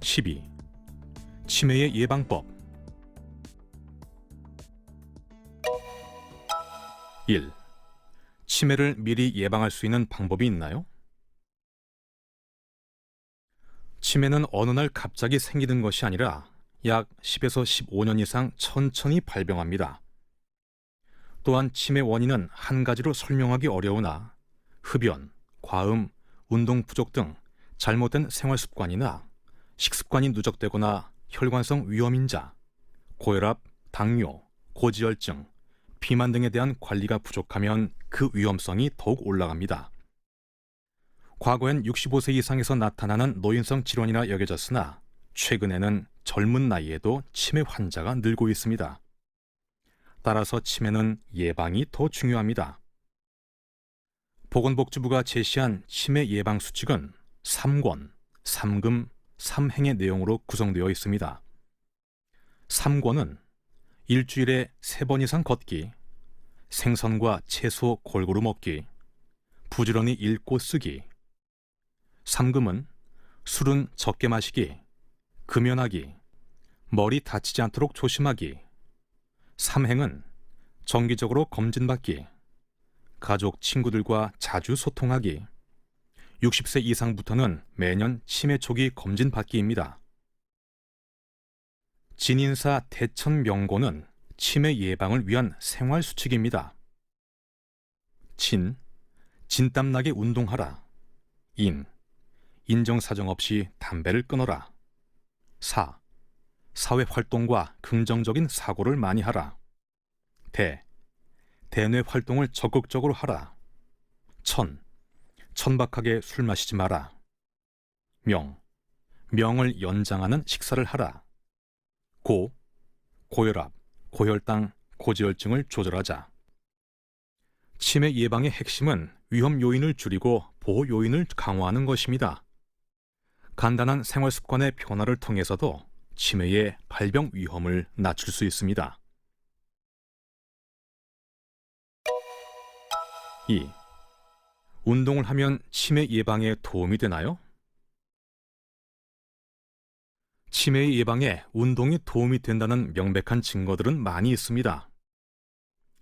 12. 치매의 예방법. 1. 치매를 미리 예방할 수 있는 방법이 있나요? 치매는 어느 날 갑자기 생기는 것이 아니라 약 10에서 15년 이상 천천히 발병합니다. 또한 치매 원인은 한 가지로 설명하기 어려우나 흡연, 과음, 운동 부족 등 잘못된 생활 습관이나 식습관이 누적되거나 혈관성 위험인자, 고혈압, 당뇨, 고지혈증, 비만 등에 대한 관리가 부족하면 그 위험성이 더욱 올라갑니다. 과거엔 65세 이상에서 나타나는 노인성 질환이라 여겨졌으나 최근에는 젊은 나이에도 치매 환자가 늘고 있습니다. 따라서 치매는 예방이 더 중요합니다. 보건복지부가 제시한 치매 예방 수칙은 3권, 3금, 3행의 내용으로 구성되어 있습니다. 3권은 일주일에 3번 이상 걷기, 생선과 채소 골고루 먹기, 부지런히 읽고 쓰기. 3금은 술은 적게 마시기, 금연하기, 머리 다치지 않도록 조심하기. 3행은 정기적으로 검진받기, 가족, 친구들과 자주 소통하기, 60세 이상부터는 매년 치매 초기 검진 받기입니다. 진인사 대천명고는 치매 예방을 위한 생활 수칙입니다. 진, 진땀나게 운동하라. 인, 인정사정 없이 담배를 끊어라. 사, 사회활동과 긍정적인 사고를 많이 하라. 대, 대뇌 활동을 적극적으로 하라. 천, 천박하게 술 마시지 마라. 명, 명을 연장하는 식사를 하라. 고, 고혈압, 고혈당, 고지혈증을 조절하자. 치매 예방의 핵심은 위험 요인을 줄이고 보호 요인을 강화하는 것입니다. 간단한 생활 습관의 변화를 통해서도 치매의 발병 위험을 낮출 수 있습니다. 2. 운동을 하면 치매 예방에 도움이 되나요? 치매 예방에 운동이 도움이 된다는 명백한 증거들은 많이 있습니다.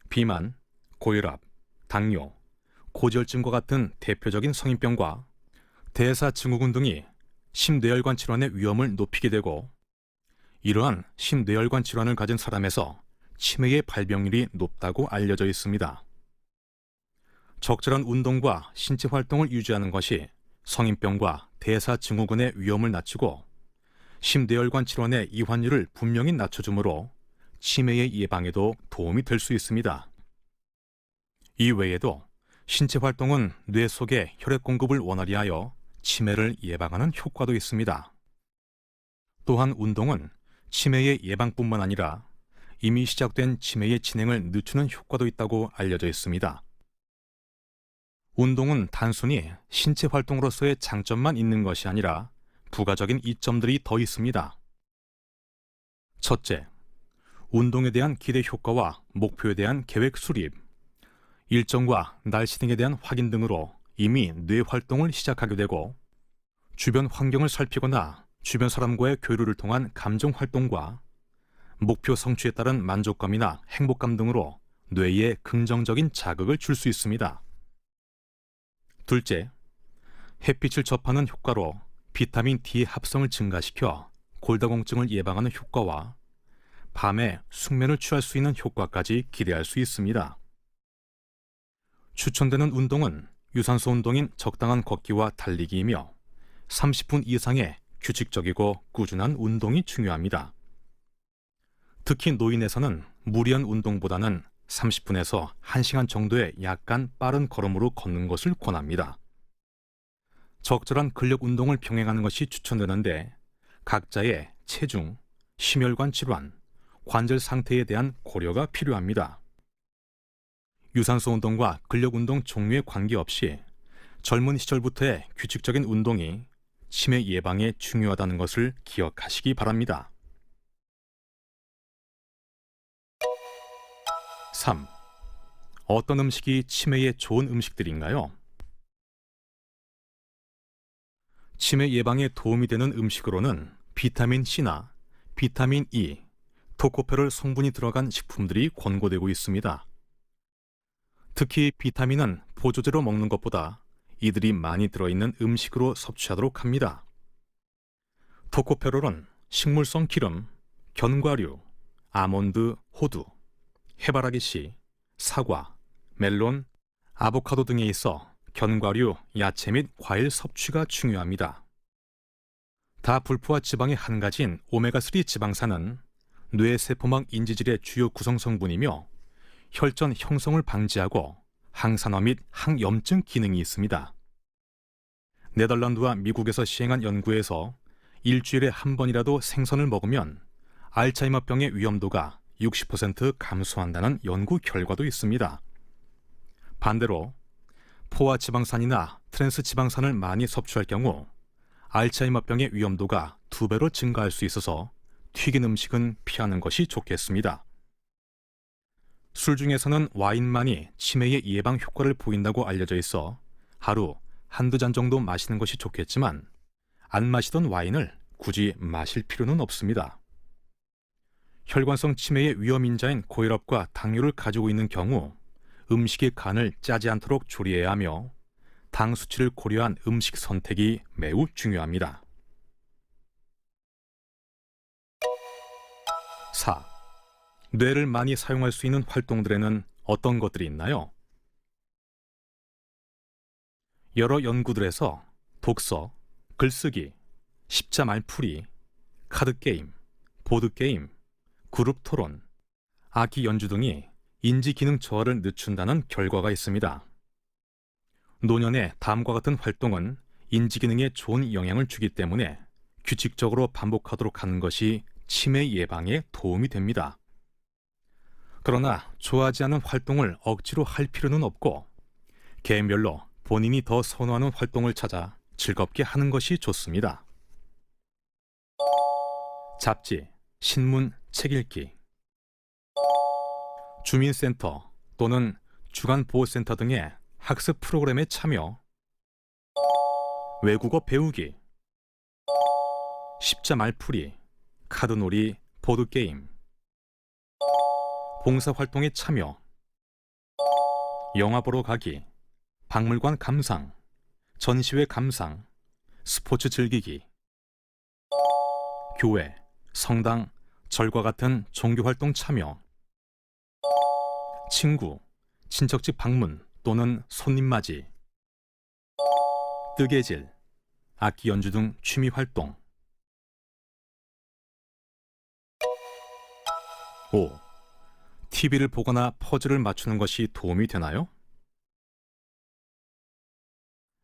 비만, 고혈압, 당뇨, 고지혈증과 같은 대표적인 성인병과 대사증후군 등이 심뇌혈관 질환의 위험을 높이게 되고, 이러한 심뇌혈관 질환을 가진 사람에서 치매의 발병률이 높다고 알려져 있습니다. 적절한 운동과 신체 활동을 유지하는 것이 성인병과 대사증후군의 위험을 낮추고 심뇌혈관 질환의 이환율을 분명히 낮춰주므로 치매의 예방에도 도움이 될 수 있습니다. 이 외에도 신체 활동은 뇌 속에 혈액 공급을 원활히 하여 치매를 예방하는 효과도 있습니다. 또한 운동은 치매의 예방뿐만 아니라 이미 시작된 치매의 진행을 늦추는 효과도 있다고 알려져 있습니다. 운동은 단순히 신체 활동으로서의 장점만 있는 것이 아니라 부가적인 이점들이 더 있습니다. 첫째, 운동에 대한 기대 효과와 목표에 대한 계획 수립, 일정과 날씨 등에 대한 확인 등으로 이미 뇌 활동을 시작하게 되고, 주변 환경을 살피거나 주변 사람과의 교류를 통한 감정 활동과 목표 성취에 따른 만족감이나 행복감 등으로 뇌에 긍정적인 자극을 줄 수 있습니다. 둘째, 햇빛을 접하는 효과로 비타민 D의 합성을 증가시켜 골다공증을 예방하는 효과와 밤에 숙면을 취할 수 있는 효과까지 기대할 수 있습니다. 추천되는 운동은 유산소 운동인 적당한 걷기와 달리기이며 30분 이상의 규칙적이고 꾸준한 운동이 중요합니다. 특히 노인에서는 무리한 운동보다는 30분에서 1시간 정도의 약간 빠른 걸음으로 걷는 것을 권합니다. 적절한 근력 운동을 병행하는 것이 추천되는데 각자의 체중, 심혈관 질환, 관절 상태에 대한 고려가 필요합니다. 유산소 운동과 근력 운동 종류에 관계없이 젊은 시절부터의 규칙적인 운동이 치매 예방에 중요하다는 것을 기억하시기 바랍니다. 3. 어떤 음식이 치매에 좋은 음식들인가요? 치매 예방에 도움이 되는 음식으로는 비타민 C나 비타민 E, 토코페롤 성분이 들어간 식품들이 권고되고 있습니다. 특히 비타민은 보조제로 먹는 것보다 이들이 많이 들어있는 음식으로 섭취하도록 합니다. 토코페롤은 식물성 기름, 견과류, 아몬드, 호두, 해바라기 씨, 사과, 멜론, 아보카도 등에 있어 견과류, 야채 및 과일 섭취가 중요합니다. 다불포화 지방의 한 가지인 오메가3 지방산은 뇌세포막 인지질의 주요 구성 성분이며 혈전 형성을 방지하고 항산화 및 항염증 기능이 있습니다. 네덜란드와 미국에서 시행한 연구에서 일주일에 한 번이라도 생선을 먹으면 알츠하이머병의 위험도가 60% 감소한다는 연구 결과도 있습니다. 반대로 포화 지방산이나 트랜스 지방산을 많이 섭취할 경우 알츠하이머병의 위험도가 2배로 증가할 수 있어서 튀긴 음식은 피하는 것이 좋겠습니다. 술 중에서는 와인만이 치매의 예방 효과를 보인다고 알려져 있어 하루 한두 잔 정도 마시는 것이 좋겠지만 안 마시던 와인을 굳이 마실 필요는 없습니다. 혈관성 치매의 위험인자인 고혈압과 당뇨를 가지고 있는 경우 음식의 간을 짜지 않도록 조리해야 하며 당 수치를 고려한 음식 선택이 매우 중요합니다. 4. 뇌를 많이 사용할 수 있는 활동들에는 어떤 것들이 있나요? 여러 연구들에서 독서, 글쓰기, 십자 말풀이, 카드게임, 보드게임, 그룹 토론, 악기 연주 등이 인지 기능 저하를 늦춘다는 결과가 있습니다. 노년의 다음과 같은 활동은 인지 기능에 좋은 영향을 주기 때문에 규칙적으로 반복하도록 하는 것이 치매 예방에 도움이 됩니다. 그러나 좋아하지 않은 활동을 억지로 할 필요는 없고 개인별로 본인이 더 선호하는 활동을 찾아 즐겁게 하는 것이 좋습니다. 잡지, 신문, 책 읽기, 주민센터 또는 주간보호센터 등의 학습 프로그램에 참여, 외국어 배우기, 십자 말풀이, 카드놀이, 보드게임, 봉사활동에 참여, 영화 보러 가기, 박물관 감상, 전시회 감상, 스포츠 즐기기, 교회, 성당, 절과 같은 종교활동 참여, 친구, 친척집 방문 또는 손님맞이, 뜨개질, 악기 연주 등 취미활동. 5. TV를 보거나 퍼즐을 맞추는 것이 도움이 되나요?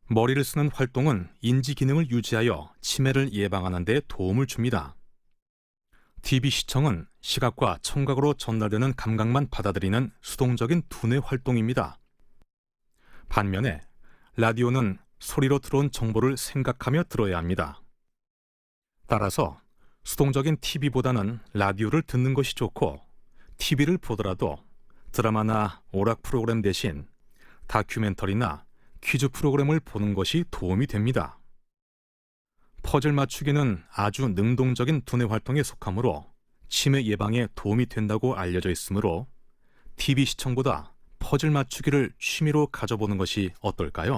머리를 쓰는 활동은 인지 기능을 유지하여 치매를 예방하는 데 도움을 줍니다. TV 시청은 시각과 청각으로 전달되는 감각만 받아들이는 수동적인 두뇌 활동입니다. 반면에 라디오는 소리로 들어온 정보를 생각하며 들어야 합니다. 따라서 수동적인 TV보다는 라디오를 듣는 것이 좋고 TV를 보더라도 드라마나 오락 프로그램 대신 다큐멘터리나 퀴즈 프로그램을 보는 것이 도움이 됩니다. 퍼즐 맞추기는 아주 능동적인 두뇌 활동에 속하므로 치매 예방에 도움이 된다고 알려져 있으므로 TV 시청보다 퍼즐 맞추기를 취미로 가져보는 것이 어떨까요?